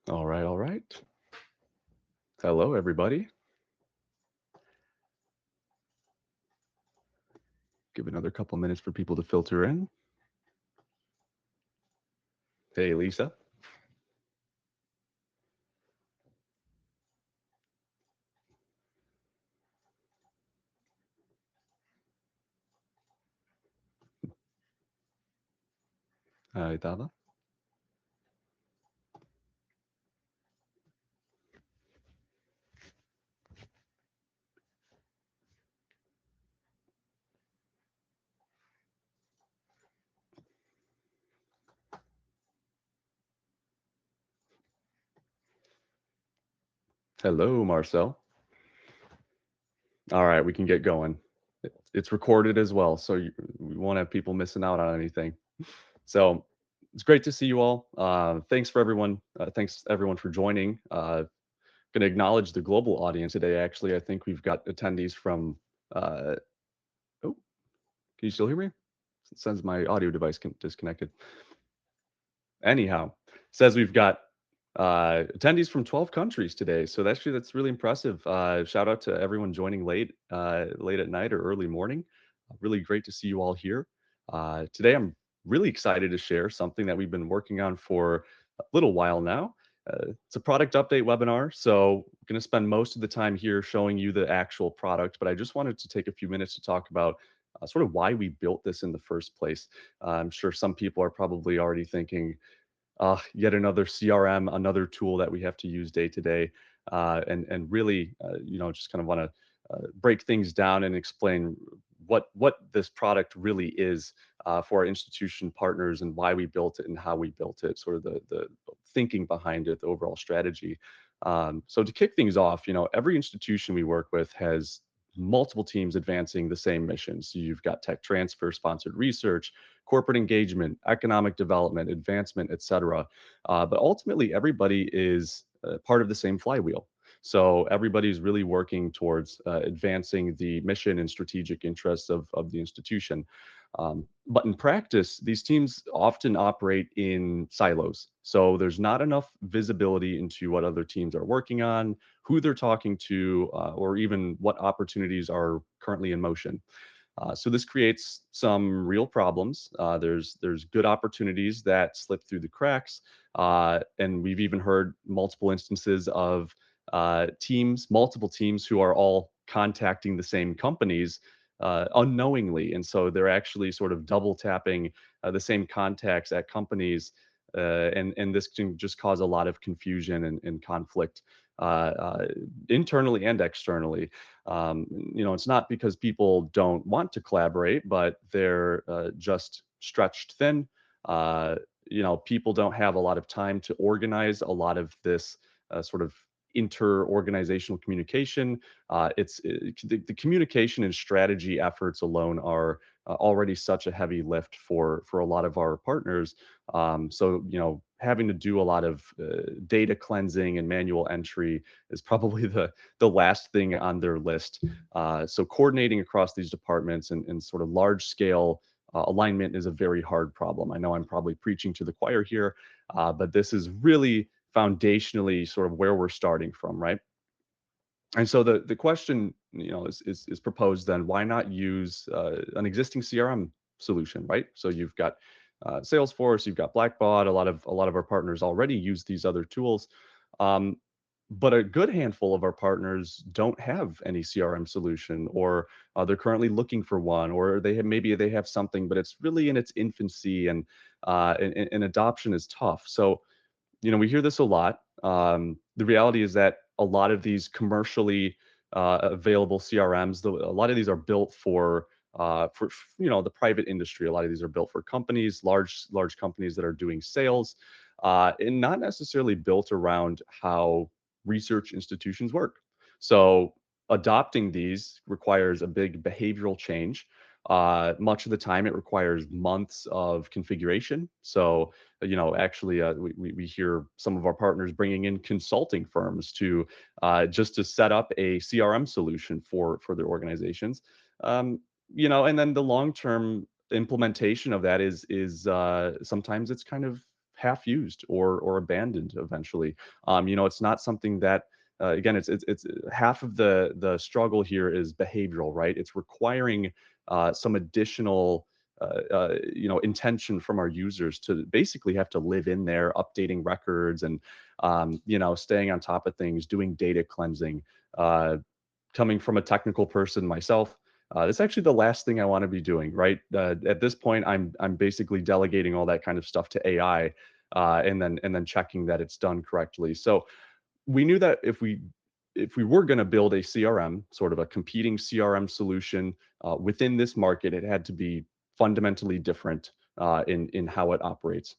All right, all right. Hello, everybody. Give another couple minutes for people to filter in. Hey, Lisa. Hi, Tava. Hello, Marcel. All right, we can get going. It's recorded as well, so we won't have people missing out on anything. So it's great to see you all. Thanks for everyone. Thanks everyone for joining. Going to acknowledge the global audience today. Actually, I think we've got attendees from. Oh, can you still hear me? It says my audio device disconnected. Anyhow, says we've got attendees from 12 countries today. So that's really impressive. Shout out to everyone joining late at night or early morning. Really great to see you all here. Today, I'm really excited to share something that we've been working on for a little while now. It's a product update webinar. So I'm going to spend most of the time here showing you the actual product, but I just wanted to take a few minutes to talk about sort of why we built this in the first place. I'm sure some people are probably already thinking, yet another CRM, another tool that we have to use day to day, and really, just kind of want to break things down and explain what this product really is for our institution partners and why we built it and how we built it, sort of the thinking behind it, the overall strategy. So to kick things off, every institution we work with has multiple teams advancing the same mission. So you've got tech transfer, sponsored research, corporate engagement, economic development, advancement, et cetera. But ultimately, everybody is part of the same flywheel. So everybody's really working towards advancing the mission and strategic interests of the institution. But in practice, these teams often operate in silos. So there's not enough visibility into what other teams are working on, who they're talking to, or even what opportunities are currently in motion. So this creates some real problems. There's good opportunities that slip through the cracks, and we've even heard multiple instances of multiple teams who are all contacting the same companies unknowingly, and so they're actually sort of double tapping the same contacts at companies, and this can just cause a lot of confusion and conflict internally and externally. It's not because people don't want to collaborate, but they're just stretched thin. Uh, People don't have a lot of time to organize a lot of this sort of inter-organizational communication. The communication and strategy efforts alone are already such a heavy lift for a lot of our partners. So having to do a lot of data cleansing and manual entry is probably the last thing on their list. So coordinating across these departments and sort of large scale alignment is a very hard problem. I know I'm probably preaching to the choir here, but this is really foundationally sort of where we're starting from, right? And so the question, is proposed then, why not use an existing CRM solution, right? So you've got Salesforce, you've got Blackbaud, a lot of our partners already use these other tools. Um, but a good handful of our partners don't have any CRM solution, or they're currently looking for one, or maybe they have something, but it's really in its infancy, and adoption is tough. So we hear this a lot. The reality is that a lot of these commercially available CRMs, a lot of these are built for the private industry. A lot of these are built for companies, large companies that are doing sales, and not necessarily built around how research institutions work. So adopting these requires a big behavioral change. Much of the time, it requires months of configuration. So actually, we hear some of our partners bringing in consulting firms to just to set up a CRM solution for their organizations. And then the long term implementation of that is sometimes it's kind of half used or abandoned eventually. It's not something that again, it's half of the struggle here is behavioral, right? It's requiring some additional intention from our users to basically have to live in there, updating records and staying on top of things, doing data cleansing. Coming from a technical person myself, that's actually the last thing I want to be doing, right? At this point, I'm basically delegating all that kind of stuff to AI, and then checking that it's done correctly. So we knew that if we were going to build a CRM, sort of a competing CRM solution within this market, it had to be fundamentally different in how it operates.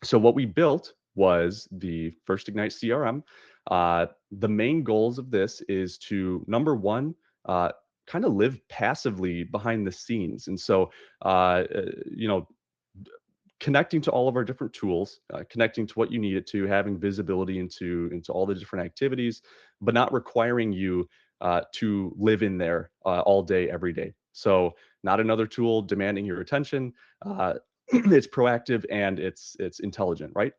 So what we built was the FirstIgnite CRM. The main goals of this is to, number one, kind of live passively behind the scenes. And so, connecting to all of our different tools, connecting to what you need it to, having visibility into all the different activities, but not requiring you to live in there all day, every day. So not another tool demanding your attention. It's proactive and it's intelligent, right?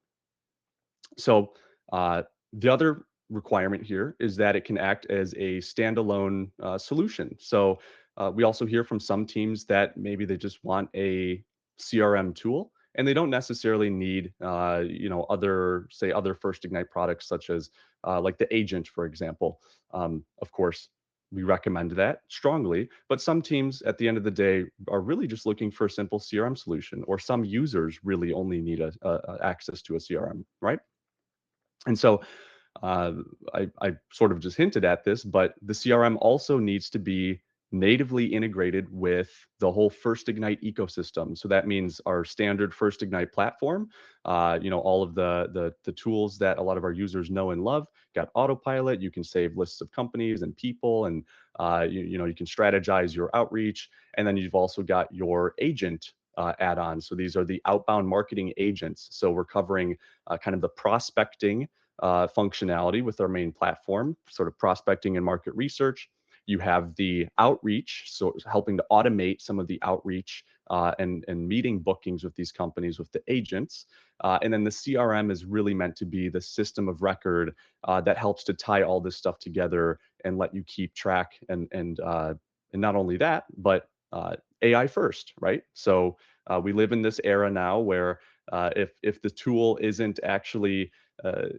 So the other requirement here is that it can act as a standalone solution. So we also hear from some teams that maybe they just want a CRM tool and they don't necessarily need other FirstIgnite products such as like the agent, for example. Of course, we recommend that strongly, but some teams at the end of the day are really just looking for a simple CRM solution, or some users really only need a access to a CRM, right? And so uh, I sort of just hinted at this, but the CRM also needs to be natively integrated with the whole FirstIgnite ecosystem. So that means our standard FirstIgnite platform, all of the tools that a lot of our users know and love. Got autopilot. You can save lists of companies and people, and you can strategize your outreach. And then you've also got your agent add-ons. So these are the outbound marketing agents. So we're covering kind of the prospecting functionality with our main platform, sort of prospecting and market research. You have the outreach, so helping to automate some of the outreach and meeting bookings with these companies with the agents. And then the CRM is really meant to be the system of record that helps to tie all this stuff together and let you keep track. And not only that, but AI first, right? So we live in this era now where if the tool isn't actually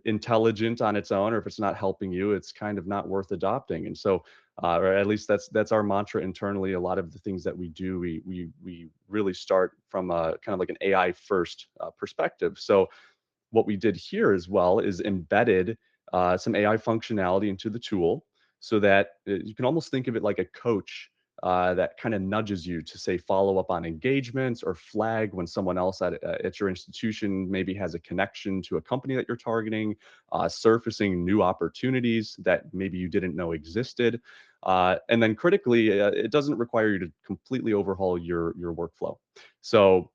intelligent on its own, or if it's not helping you, it's kind of not worth adopting. And so, or at least that's our mantra internally. A lot of the things that we do, we really start from a kind of like an AI first perspective. So what we did here as well is embedded some AI functionality into the tool, so that you can almost think of it like a coach that kind of nudges you to say follow up on engagements or flag when someone else at your institution maybe has a connection to a company that you're targeting, surfacing new opportunities that maybe you didn't know existed. And then critically, it doesn't require you to completely overhaul your workflow. So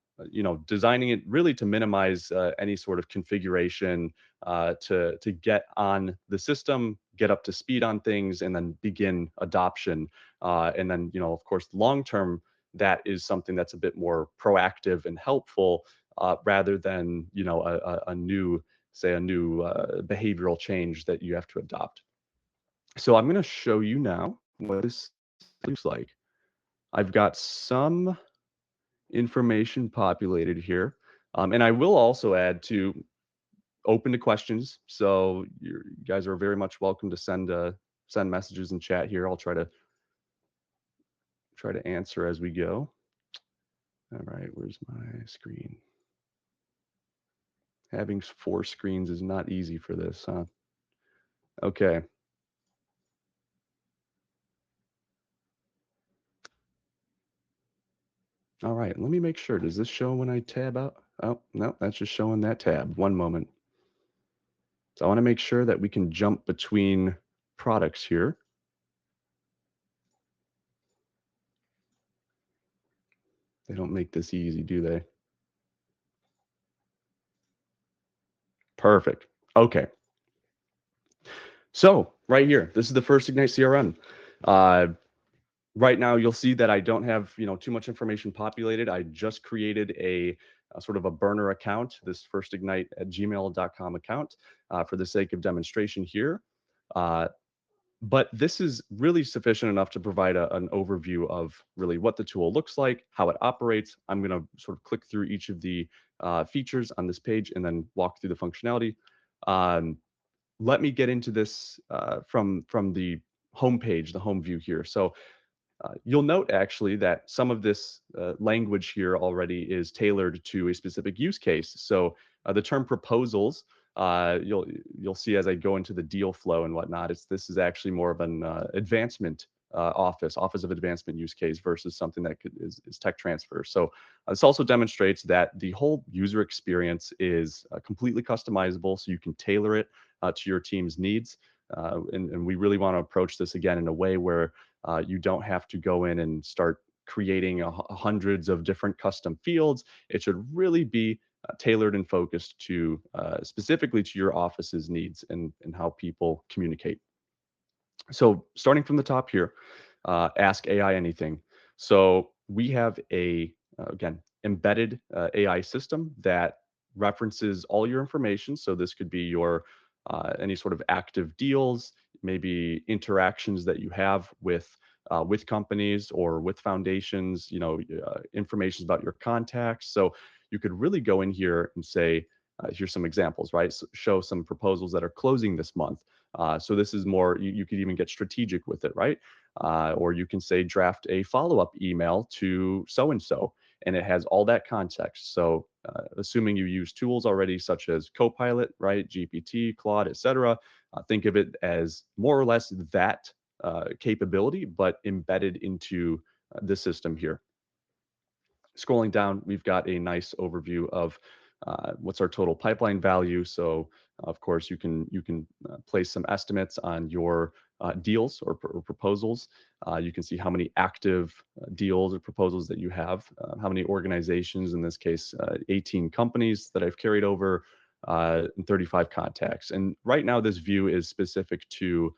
designing it really to minimize any sort of configuration to get on the system, get up to speed on things, and then begin adoption. And then, of course, long term, that is something that's a bit more proactive and helpful rather than, a new behavioral change that you have to adopt. So I'm going to show you now what this looks like. I've got some information populated here. And I will also add to open to questions. So you guys are very much welcome to send messages in chat here. I'll try to answer as we go. All right, where's my screen? Having 4 screens is not easy for this, huh? Okay. All right, let me make sure. Does this show when I tab out? Oh, no, that's just showing that tab. One moment. So I want to make sure that we can jump between products here. They don't make this easy, do they? Perfect. Okay. So right here, this is the FirstIgnite CRM. Right now, you'll see that I don't have too much information populated. I just created a sort of a burner account, this FirstIgnite@gmail.com account, for the sake of demonstration here. But this is really sufficient enough to provide an overview of really what the tool looks like, how it operates. I'm going to sort of click through each of the features on this page and then walk through the functionality. Um, Let me get into this from the home page, the home view here. So you'll note actually that some of this language here already is tailored to a specific use case. So the term proposals, you'll see as I go into the deal flow and whatnot, this is actually more of an advancement office of advancement use case versus something that is tech transfer. So this also demonstrates that the whole user experience is completely customizable, so you can tailor it to your team's needs. And we really want to approach this again in a way where you don't have to go in and start creating hundreds of different custom fields. It should really be tailored and focused to specifically to your office's needs and how people communicate. So starting from the top here, ask AI anything. So we have again, embedded AI system that references all your information. So this could be your any sort of active deals, maybe interactions that you have with companies or with foundations, information about your contacts. So you could really go in here and say, here's some examples, right? So show some proposals that are closing this month. So this is more, you could even get strategic with it, right? Or you can say draft a follow-up email to so-and-so, and it has all that context. So assuming you use tools already such as Copilot, right, GPT, Claude, etc., think of it as more or less that capability, but embedded into the system here. Scrolling down, we've got a nice overview of what's our total pipeline value. So of course, you can place some estimates on your deals or proposals. You can see how many active deals or proposals that you have, how many organizations, in this case, 18 companies that I've carried over, and 35 contacts. And right now, this view is specific to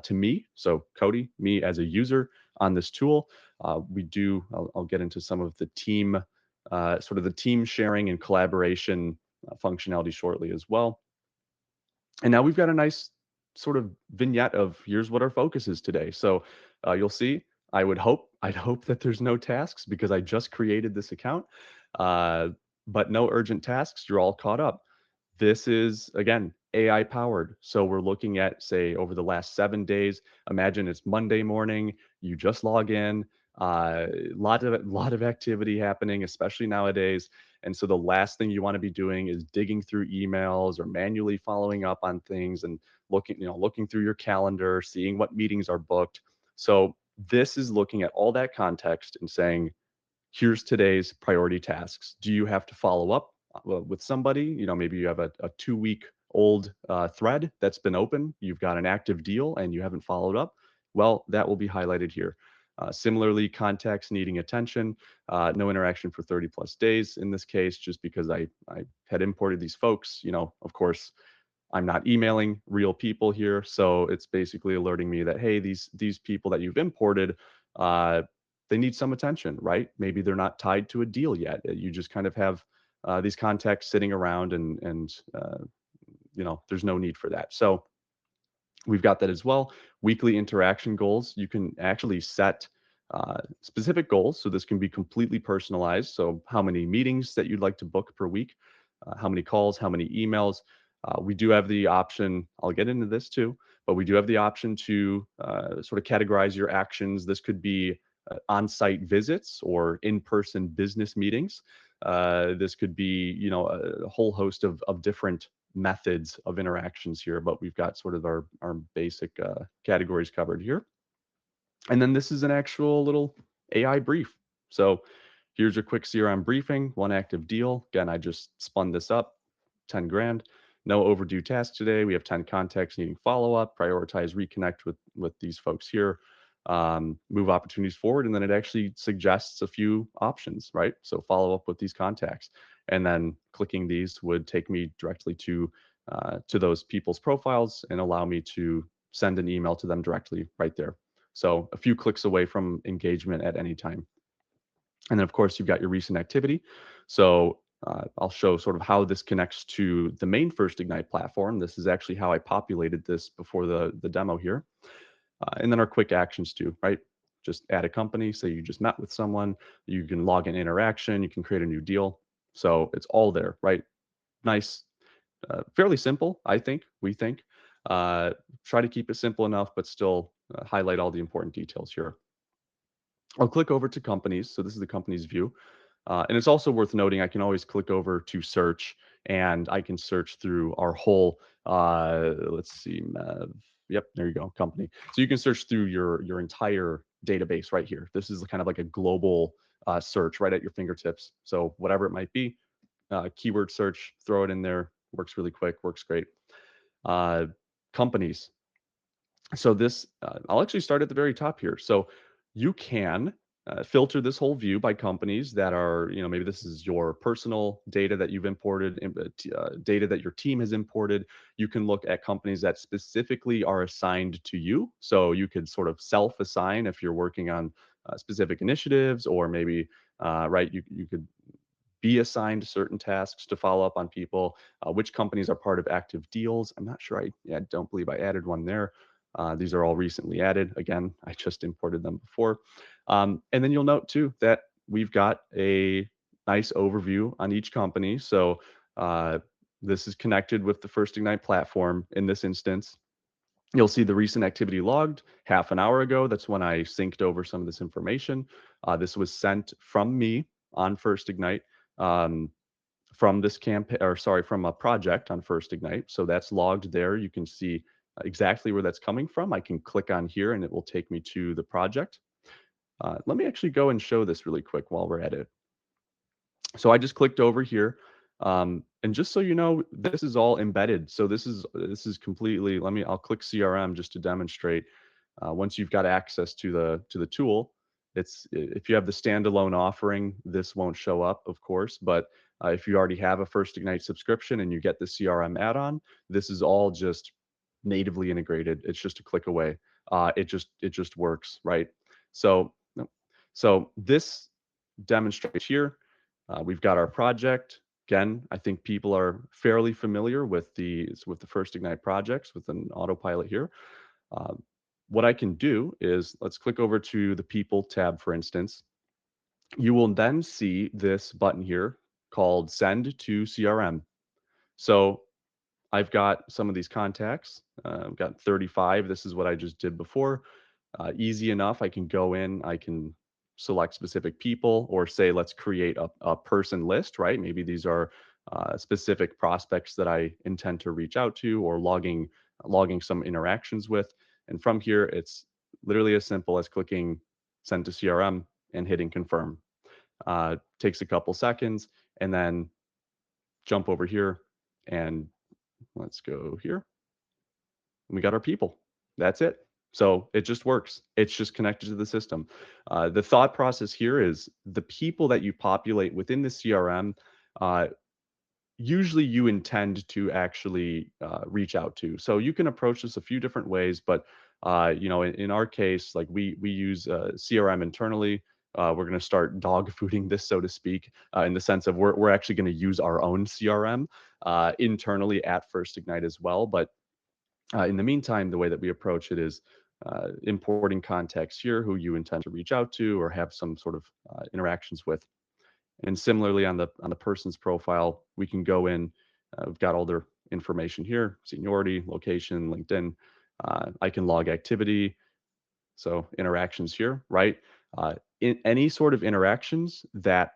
me, so Cody, me as a user on this tool. I'll get into some of the team, sort of the team sharing and collaboration functionality shortly as well. And now we've got a nice sort of vignette of here's what our focus is today. So you'll see, I'd hope that there's no tasks because I just created this account, but no urgent tasks. You're all caught up. This is, again, AI powered. So we're looking at, say, over the last 7 days. Imagine it's Monday morning, you just log in, lot of activity happening, especially nowadays. And so the last thing you want to be doing is digging through emails or manually following up on things and looking through your calendar, seeing what meetings are booked. So this is looking at all that context and saying, here's today's priority tasks. Do you have to follow up with somebody? Maybe you have a 2-week old thread that's been open. You've got an active deal and you haven't followed up. Well, that will be highlighted here. Similarly, contacts needing attention, no interaction for 30 plus days in this case, just because I had imported these folks. Of course, I'm not emailing real people here, so it's basically alerting me that, hey, these people that you've imported, they need some attention, right? Maybe they're not tied to a deal yet. You just kind of have these contacts sitting around, and there's no need for that. So we've got that as well. Weekly interaction goals. You can actually set specific goals. So this can be completely personalized. So how many meetings that you'd like to book per week, how many calls, how many emails. We do have the option, I'll get into this too, but we do have the option to sort of categorize your actions. This could be on-site visits or in-person business meetings. This could be, a whole host of different methods of interactions here, but we've got sort of our basic categories covered here. And then this is an actual little AI brief. So here's your quick CRM briefing, one active deal. Again, I just spun this up, 10 grand. No overdue tasks today. We have 10 contacts needing follow-up, prioritize, reconnect with these folks here, move opportunities forward. And then it actually suggests a few options, right? So follow up with these contacts. And then clicking these would take me directly to those people's profiles and allow me to send an email to them directly right there. So a few clicks away from engagement at any time. And then of course you've got your recent activity. So I'll show sort of how this connects to the main FirstIgnite platform. This is actually how I populated this before the demo here. And then our quick actions too, right? Just add a company, say you just met with someone, you can log an interaction, you can create a new deal. So it's all there, right? Nice, fairly simple, I think, we think. Uh, Try to keep it simple enough, but still highlight all the important details here. I'll click over to companies. So this is the company's view. And it's also worth noting, I can always click over to search and I can search through our whole, let's see, yep, there you go, company. So you can search through your entire database right here. This is kind of like a global search right at your fingertips. So whatever it might be, keyword search, throw it in there, works really quick, works great. Uh, Companies. So this, I'll actually start at the very top here. So you can filter this whole view by companies that are, maybe this is your personal data that you've imported, data that your team has imported. You can look at companies that specifically are assigned to you. So you could sort of self-assign if you're working on specific initiatives, or maybe, right, you could be assigned certain tasks to follow up on people, which companies are part of active deals. I'm not sure. I don't believe I added one there. These are all recently added. Again, I just imported them before. And then you'll note too that we've got a nice overview on each company. So this is connected with the FirstIgnite platform in this instance. You'll see the recent activity logged half an hour ago. That's when I synced over some of this information. This was sent from me on FirstIgnite, um, from this campaign, or sorry, from a project on FirstIgnite. So that's logged there. You can see exactly where that's coming from. I can click on here and it will take me to the project. Let me actually go and show this really quick while we're at it. So I just clicked over here. And just so you know, this is all embedded. So this is completely, I'll click CRM just to demonstrate. Once you've got access to the tool, it's, if you have the standalone offering, this won't show up, of course. But if you already have a FirstIgnite subscription and you get the CRM add-on, this is all just natively integrated. It's just a click away. It just works, right? So so this demonstrates here. We've got our project. Again, I think people are fairly familiar with the FirstIgnite projects with an autopilot here. Uh, what I can do is, let's click over to the People tab, for instance. You will then see this button here called Send to CRM. So I've got some of these contacts. I've got 35. This is what I just did before. Easy enough. I can go in, I can select specific people, or say, let's create a person list, right? Maybe these are specific prospects that I intend to reach out to, or logging some interactions with. And from here, it's literally as simple as clicking send to CRM and hitting confirm. Takes a couple seconds, and then jump over here and let's go here. We got our people. That's it. So it just works. It's just connected to the system. The thought process here is the people that you populate within the CRM, uh, usually you intend to actually reach out to. So you can approach this a few different ways, but in our case, like we use CRM internally. We're going to start dog fooding this, so to speak, in the sense of we're actually going to use our own CRM internally at FirstIgnite as well. But in the meantime, the way that we approach it is importing contacts here who you intend to reach out to or have some sort of interactions with. And similarly, on the person's profile, we can go in. We've got all their information here: seniority, location, LinkedIn. I can log activity, so interactions here, right? In any sort of interactions that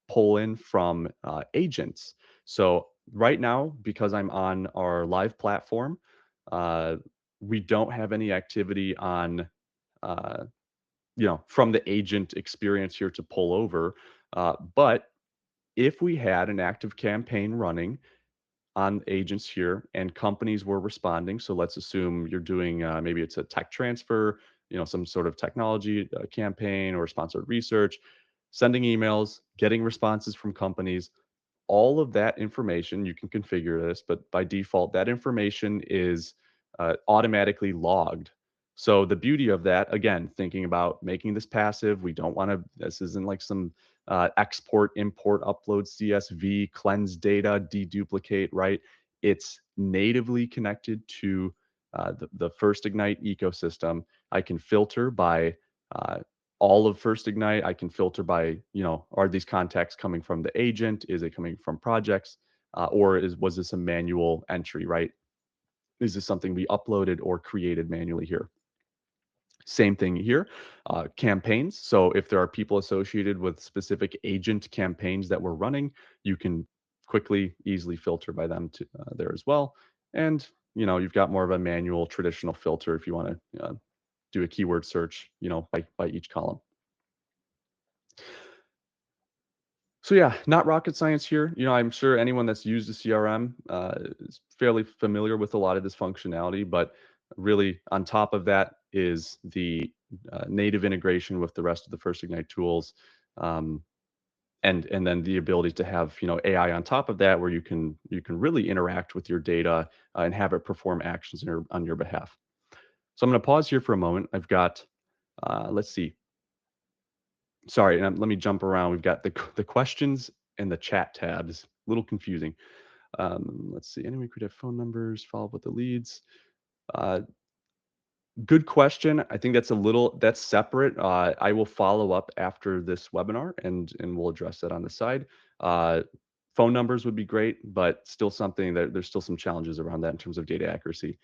pull in from agents. So right now, because I'm on our live platform, uh, we don't have any activity on, uh, from the agent experience here to pull over. But if we had an active campaign running on agents here and companies were responding, so let's assume you're doing, maybe it's a tech transfer, some sort of technology campaign or sponsored research, sending emails, getting responses from companies, all of that information, you can configure this, but by default, that information is automatically logged. So the beauty of that, again, thinking about making this passive, we don't want to, this isn't like some export, import, upload, CSV, cleanse data, deduplicate, right? It's natively connected to the FirstIgnite ecosystem. I can filter by uh, all of FirstIgnite. I can filter by, are these contacts coming from the agent? Is it coming from projects? Or was this a manual entry, right? Is this something we uploaded or created manually here? Same thing here, campaigns. So if there are people associated with specific agent campaigns that we're running, you can quickly, easily filter by them to, there as well. And you've got more of a manual, traditional filter if you want to do a keyword search, by each column. So yeah, not rocket science here. I'm sure anyone that's used a CRM is fairly familiar with a lot of this functionality, but really on top of that is the native integration with the rest of the FirstIgnite tools, um, and then the ability to have AI on top of that, where you can really interact with your data and have it perform actions on your behalf. So I'm going to pause here for a moment. I've got, let's see, sorry, and let me jump around. We've got the questions and the chat tabs. A little confusing. Let's see. Anyone could have phone numbers. Follow up with the leads. Uh, Good question. I think that's separate. I will follow up after this webinar and we'll address that on the side. Uh, Phone numbers would be great, but still something that there's still some challenges around that in terms of data accuracy.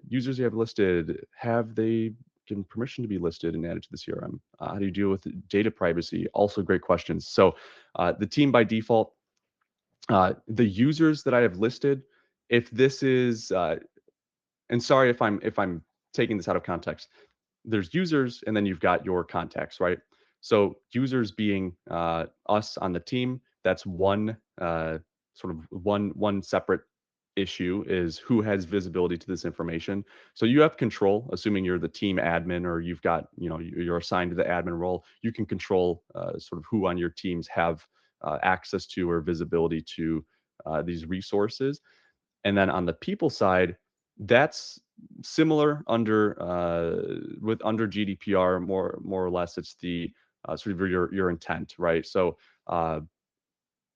Users you have listed, have they given permission to be listed and added to the CRM? How do you deal with data privacy? Also great questions. So the team by default, the users that I have listed, if this is, and sorry if I'm taking this out of context, there's users and then you've got your contacts, right? So users being us on the team, that's one sort of one separate issue is who has visibility to this information. So you have control, assuming you're the team admin or you've got, you're assigned to the admin role, you can control sort of who on your teams have access to or visibility to these resources. And then on the people side, that's similar under GDPR, more or less. It's the sort of your intent, right? So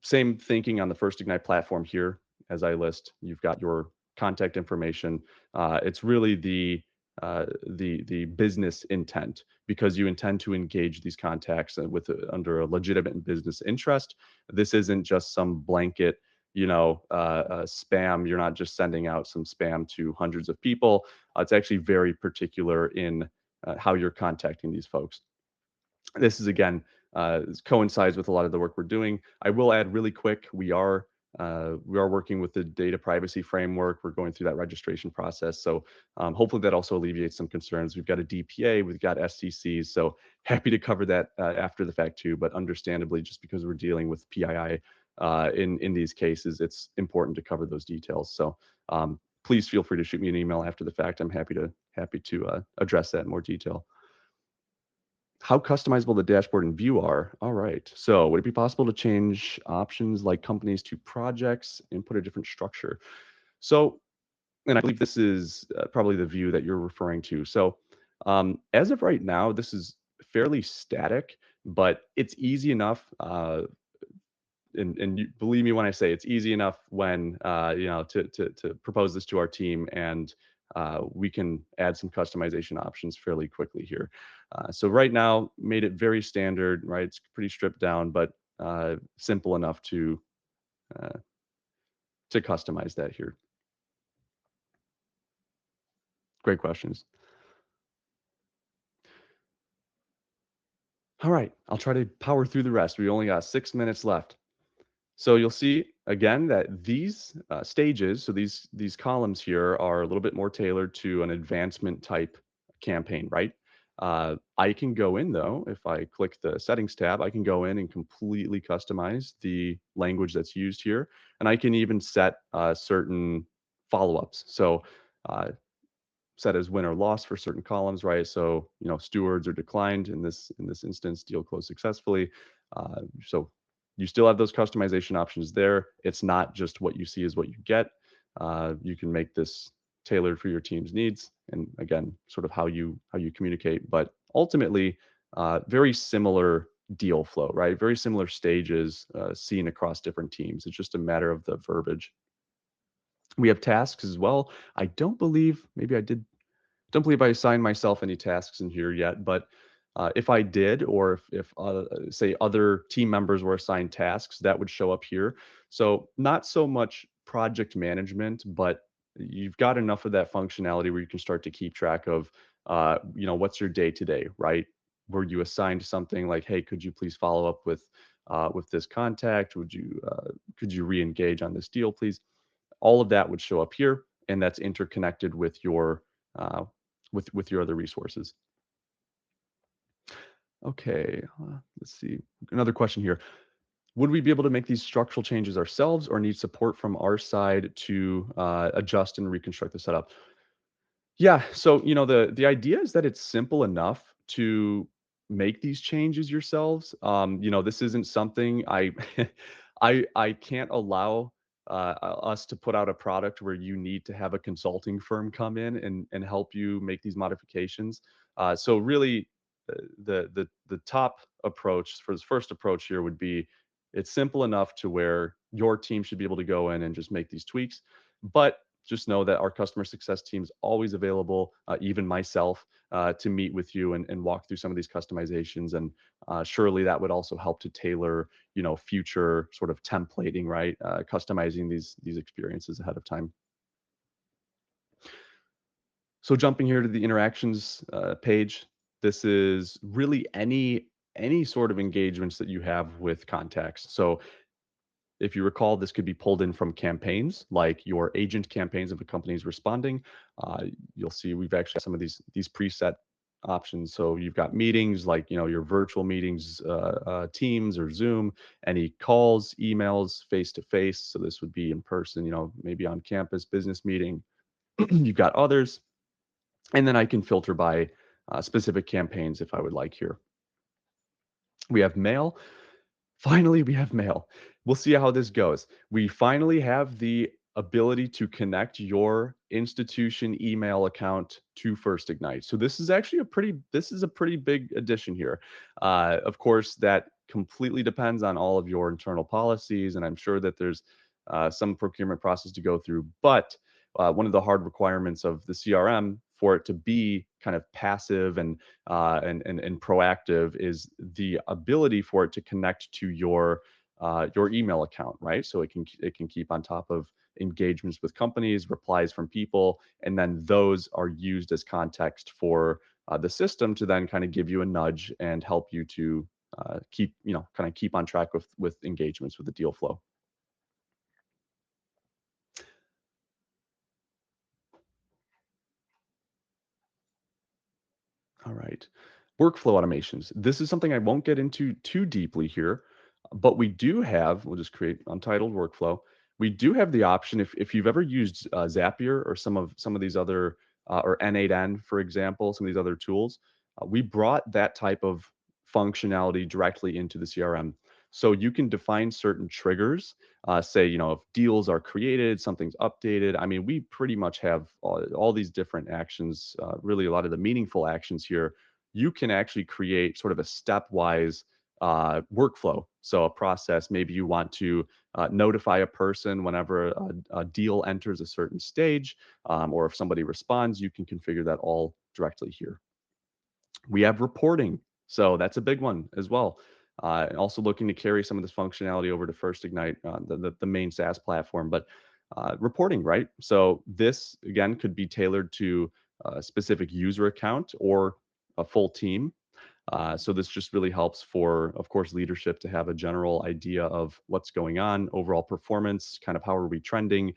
same thinking on the FirstIgnite platform here. As I list, you've got your contact information. It's really the business intent, because you intend to engage these contacts with under a legitimate business interest. This isn't just some blanket spam. You're not just sending out some spam to hundreds of people. It's actually very particular in how you're contacting these folks. This is again coincides with a lot of the work we're doing. I will add really quick, we are working with the data privacy framework. We're going through that registration process. So hopefully that also alleviates some concerns. We've got a DPA, we've got STCs. So happy to cover that after the fact too, but understandably, just because we're dealing with PII in these cases, it's important to cover those details. So please feel free to shoot me an email after the fact. I'm happy to address that in more detail. How customizable the dashboard and view are. All right. So would it be possible to change options like companies to projects and put a different structure? So, and I believe this is probably the view that you're referring to. So as of right now, this is fairly static, but it's easy enough. And believe me when I say it's easy enough when to propose this to our team, and we can add some customization options fairly quickly here. So right now, made it very standard, right? It's pretty stripped down, but simple enough uh, to customize that here. Great questions. All right, I'll try to power through the rest. We only got 6 minutes left. So you'll see again that these stages, so these columns here are a little bit more tailored to an advancement type campaign, right? I can go in though, if I click the settings tab, I can go in and completely customize the language that's used here. And I can even set certain follow-ups. So set as win or loss for certain columns, right? So, stewards are declined in this instance, deal closed successfully. So you still have those customization options there. It's not just what you see is what you get. You can make this tailored for your team's needs, and again, sort of how you communicate. But ultimately, very similar deal flow, right? Very similar stages seen across different teams. It's just a matter of the verbiage. We have tasks as well. I don't believe, maybe I did, don't believe I assigned myself any tasks in here yet, but if I did, or if say other team members were assigned tasks, that would show up here. So not so much project management, but you've got enough of that functionality where you can start to keep track of, what's your day to day, right? Were you assigned something like, hey, could you please follow up with this contact? Could you re-engage on this deal, please? All of that would show up here, and that's interconnected with your uh, with your other resources. Okay, let's see. Another question here. Would we be able to make these structural changes ourselves or need support from our side to adjust and reconstruct the setup? Yeah, so the idea is that it's simple enough to make these changes yourselves. This isn't something I can't allow us to put out a product where you need to have a consulting firm come in and help you make these modifications. So really, the top approach for this first approach here would be it's simple enough to where your team should be able to go in and just make these tweaks, but just know that our customer success team is always available, even myself, to meet with you and walk through some of these customizations. And surely that would also help to tailor, future sort of templating, right? Customizing these experiences ahead of time. So jumping here to the interactions page, this is really any sort of engagements that you have with contacts. So if you recall, this could be pulled in from campaigns, like your agent campaigns if a company is responding. You'll see we've actually got some of these preset options. So you've got meetings like your virtual meetings, Teams or Zoom, any calls, emails, face to face. So this would be in person, maybe on campus, business meeting. You've got others, and then I can filter by specific campaigns if I would like here. We have mail. Finally, we have mail. We'll see how this goes. We finally have the ability to connect your institution email account to FirstIgnite. So this is actually a pretty big addition here. Of course, that completely depends on all of your internal policies, and I'm sure that there's some procurement process to go through. But one of the hard requirements of the CRM for it to be kind of passive and proactive is the ability for it to connect to your email account, right? So it can keep on top of engagements with companies, replies from people, and then those are used as context for the system to then kind of give you a nudge and help you to keep on track with engagements with the deal flow. All right. Workflow automations. This is something I won't get into too deeply here, but we do have, we'll just create untitled workflow. We do have the option if you've ever used Zapier or some of these other or N8N, for example, some of these other tools, we brought that type of functionality directly into the CRM. So you can define certain triggers, say, if deals are created, something's updated. I mean, we pretty much have all these different actions, really a lot of the meaningful actions here. You can actually create sort of a stepwise workflow. So a process, maybe you want to notify a person whenever a deal enters a certain stage, or if somebody responds, you can configure that all directly here. We have reporting. So that's a big one as well. And also looking to carry some of this functionality over to FirstIgnite, the main SaaS platform. But reporting, right? So this, again, could be tailored to a specific user account or a full team. So this just really helps for, of course, leadership to have a general idea of what's going on, overall performance, kind of how are we trending.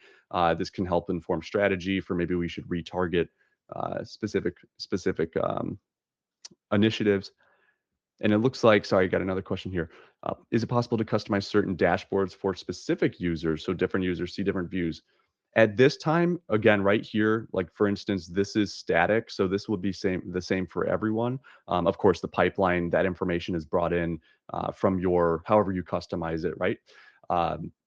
This can help inform strategy for maybe we should retarget specific initiatives. And it looks like, sorry, I got another question here. Is it possible to customize certain dashboards for specific users so different users see different views? At this time, again, right here, like for instance, this is static, so this would be the same for everyone. Of course, the pipeline, that information is brought in from however you customize it, right?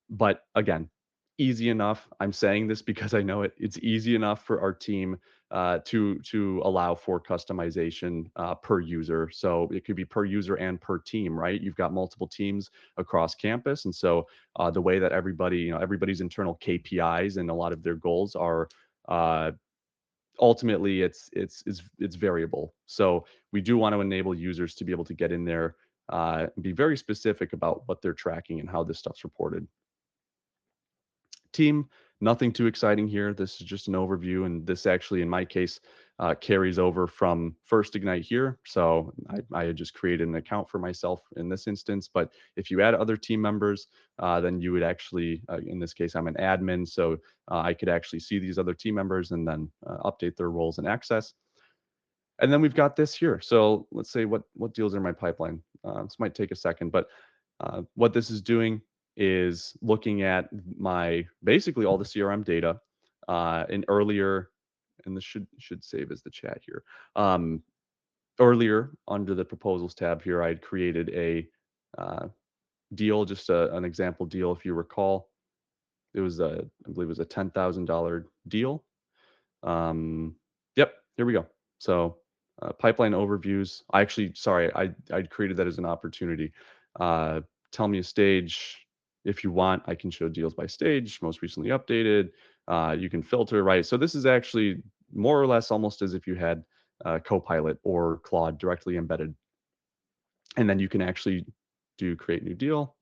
But again, easy enough. I'm saying this because I know it's easy enough for our team to allow for customization per user. So it could be per user and per team, right? You've got multiple teams across campus, and so the way that everybody, everybody's internal KPIs and a lot of their goals are ultimately it's variable. So we do want to enable users to be able to get in there, be very specific about what they're tracking and how this stuff's reported. Team, nothing too exciting here. This is just an overview, and this actually, in my case, carries over from FirstIgnite here. So I had just created an account for myself in this instance, but if you add other team members, then you would actually, in this case, I'm an admin, so I could actually see these other team members and then update their roles and access. And then we've got this here. So let's say what deals are in my pipeline. This might take a second, but what this is doing is looking at my basically all the CRM data in earlier, and this should save as the chat here. Earlier under the proposals tab here, I had created a deal, just an example deal, if you recall. It was I believe it was a $10,000 deal. Yep, here we go. So pipeline overviews. I actually, sorry, I created that as an opportunity. Tell me a stage. If you want, I can show deals by stage, most recently updated. You can filter, right? So this is actually more or less almost as if you had Copilot or Claude directly embedded. And then you can actually do create new deal.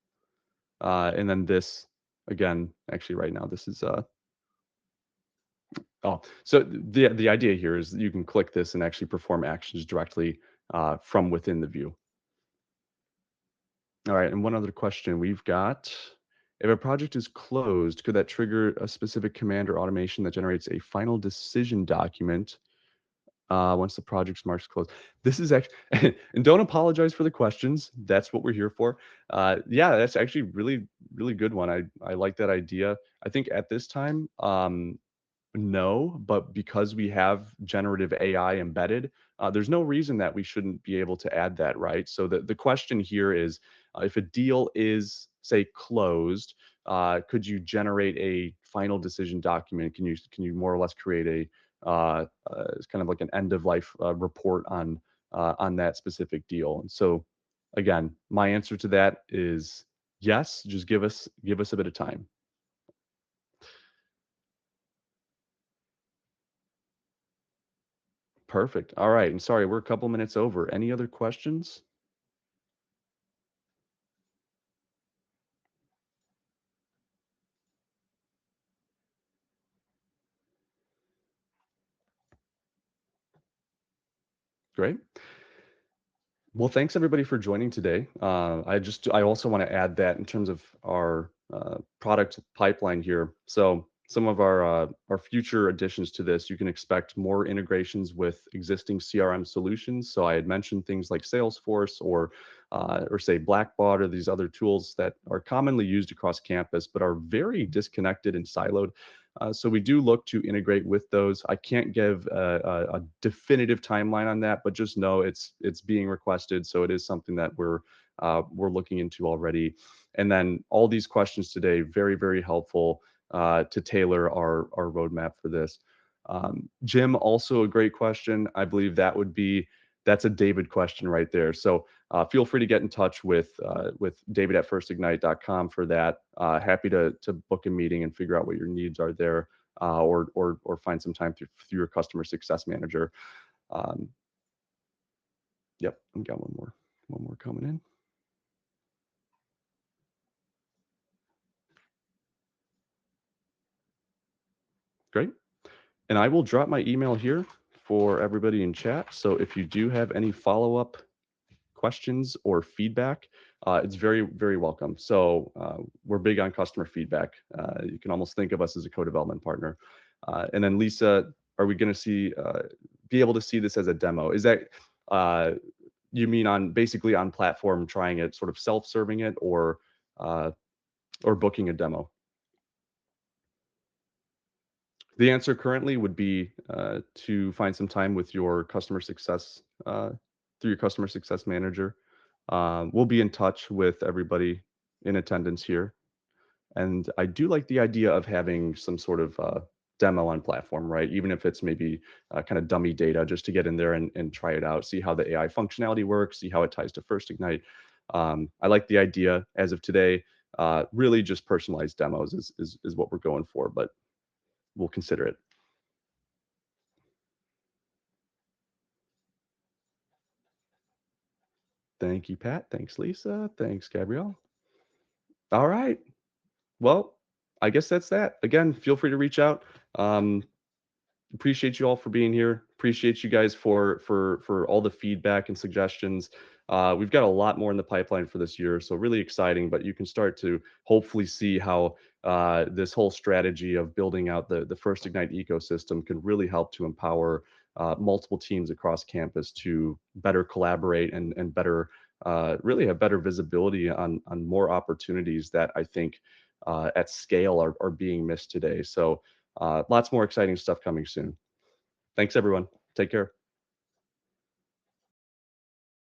And then this, again, actually right now, this is oh, so the idea here is that you can click this and actually perform actions directly from within the view. All right, and one other question we've got: if a project is closed, could that trigger a specific command or automation that generates a final decision document once the project's marks closed? This is actually, and don't apologize for the questions. That's what we're here for. Yeah, that's actually really good one. I like that idea. I think at this time, no, but because we have generative AI embedded, there's no reason that we shouldn't be able to add that, right? So the question here is, if a deal is, say, closed, could you generate a final decision document? Can you more or less create it's kind of like an end of life report on that specific deal? And so, again, my answer to that is yes. Just give us a bit of time. Perfect. All right. And sorry, we're a couple minutes over. Any other questions? Great. Well, thanks everybody for joining today. I also want to add that in terms of our product pipeline here. So some of our future additions to this, you can expect more integrations with existing CRM solutions. So I had mentioned things like Salesforce or say Blackbaud or these other tools that are commonly used across campus, but are very disconnected and siloed. So we do look to integrate with those. I can't give a definitive timeline on that, but just know it's being requested. So it is something that we're looking into already. And then all these questions today, very helpful to tailor our roadmap for this. Jim, also a great question. I believe that's a David question right there. So feel free to get in touch with David at firstignite.com for that. Happy to book a meeting and figure out what your needs are there, or find some time through your customer success manager. Yep, we got one more coming in. Great. And I will drop my email here for everybody in chat. So if you do have any follow-up questions or feedback, it's very welcome. So we're big on customer feedback. You can almost think of us as a co-development partner. And then Lisa, are we going to be able to see this as a demo? Is that you mean basically on platform, trying it, sort of self-serving it, or booking a demo? The answer currently would be to find some time with your customer success through your customer success manager. We'll be in touch with everybody in attendance here. And I do like the idea of having some sort of demo on platform, right? Even if it's maybe kind of dummy data, just to get in there and try it out, see how the AI functionality works, see how it ties to FirstIgnite. I like the idea as of today. Really just personalized demos is what we're going for, but we'll consider it. Thank you, Pat. Thanks, Lisa. Thanks, Gabrielle. All right. Well, I guess that's that. Again, feel free to reach out. Appreciate you all for being here. Appreciate you guys for all the feedback and suggestions. We've got a lot more in the pipeline for this year, so really exciting. But you can start to hopefully see how this whole strategy of building out the FirstIgnite ecosystem can really help to empower multiple teams across campus to better collaborate and better really have better visibility on more opportunities that I think at scale are being missed today. So lots more exciting stuff coming soon. Thanks, everyone. Take care.